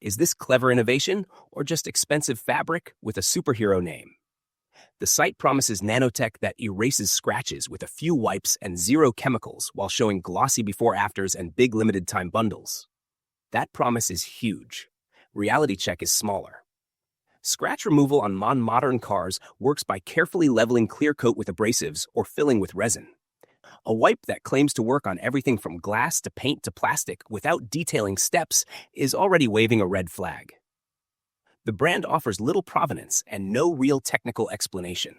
Is this clever innovation or just expensive fabric with a superhero name? The site promises nanotech that erases scratches with a few wipes and zero chemicals while showing glossy before-afters and big limited-time bundles. That promise is huge. Reality check is smaller. Scratch removal on modern cars works by carefully leveling clear coat with abrasives or filling with resin. A wipe that claims to work on everything from glass to paint to plastic without detailing steps is already waving a red flag. The brand offers little provenance and no real technical explanation.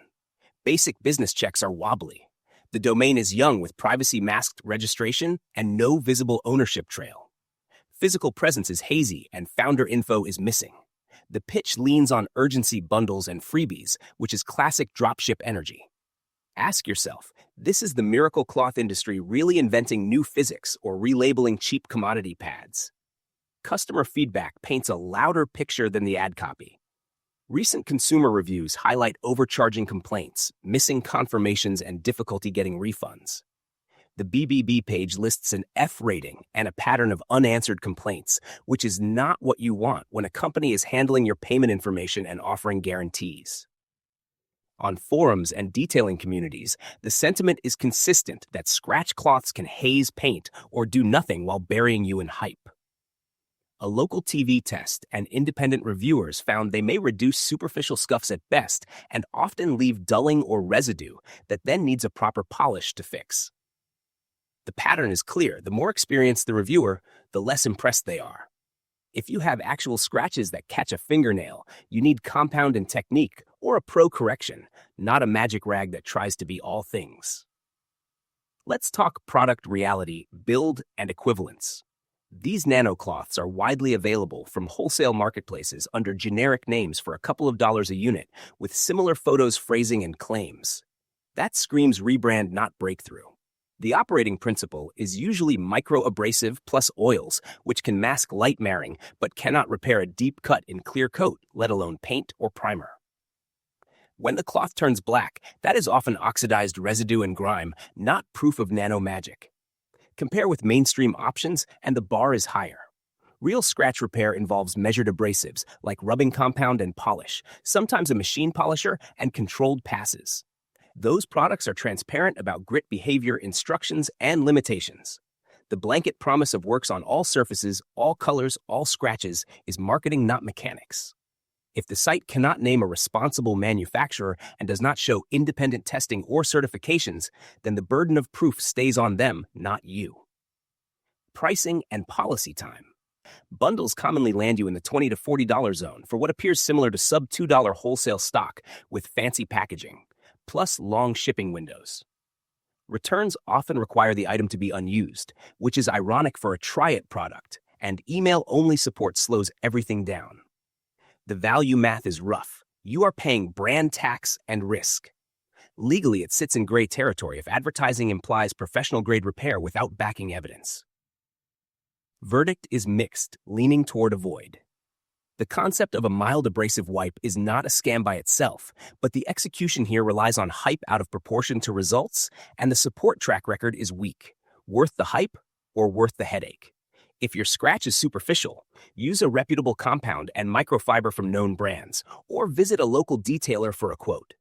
Basic business checks are wobbly. The domain is young with privacy-masked registration and no visible ownership trail. Physical presence is hazy and founder info is missing. The pitch leans on urgency bundles and freebies, which is classic dropship energy. Ask yourself, this is the miracle cloth industry really inventing new physics or relabeling cheap commodity pads? Customer feedback paints a louder picture than the ad copy. Recent consumer reviews highlight overcharging complaints, missing confirmations, and difficulty getting refunds. The BBB page lists an F rating and a pattern of unanswered complaints, which is not what you want when a company is handling your payment information and offering guarantees. On forums and detailing communities, the sentiment is consistent that scratch cloths can haze paint or do nothing while burying you in hype. A local TV test and independent reviewers found they may reduce superficial scuffs at best and often leave dulling or residue that then needs a proper polish to fix. The pattern is clear. The more experienced the reviewer, the less impressed they are. If you have actual scratches that catch a fingernail, you need compound and technique or a pro correction, not a magic rag that tries to be all things. Let's talk product reality, build, and equivalence. These nano cloths are widely available from wholesale marketplaces under generic names for a couple of dollars a unit, with similar photos, phrasing, and claims. That screams rebrand, not breakthrough. The operating principle is usually micro-abrasive plus oils, which can mask light marring but cannot repair a deep cut in clear coat, let alone paint or primer. When the cloth turns black, that is often oxidized residue and grime, not proof of nano magic. Compare with mainstream options, and the bar is higher. Real scratch repair involves measured abrasives, like rubbing compound and polish, sometimes a machine polisher, and controlled passes. Those products are transparent about grit behavior, instructions, and limitations. The blanket promise of works on all surfaces, all colors, all scratches is marketing, not mechanics. If the site cannot name a responsible manufacturer and does not show independent testing or certifications, then the burden of proof stays on them, not you. Pricing and policy time. Bundles commonly land you in the $20 to $40 zone for what appears similar to sub-$2 wholesale stock with fancy packaging, plus long shipping windows. Returns often require the item to be unused, which is ironic for a try-it product, and email-only support slows everything down. The value math is rough. You are paying brand tax and risk. Legally, it sits in gray territory if advertising implies professional-grade repair without backing evidence. Verdict is mixed, leaning toward avoid. The concept of a mild abrasive wipe is not a scam by itself, but the execution here relies on hype out of proportion to results, and the support track record is weak. Worth the hype or worth the headache? If your scratch is superficial, use a reputable compound and microfiber from known brands, or visit a local detailer for a quote.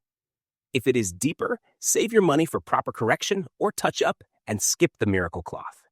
If it is deeper, save your money for proper correction or touch-up and skip the miracle cloth.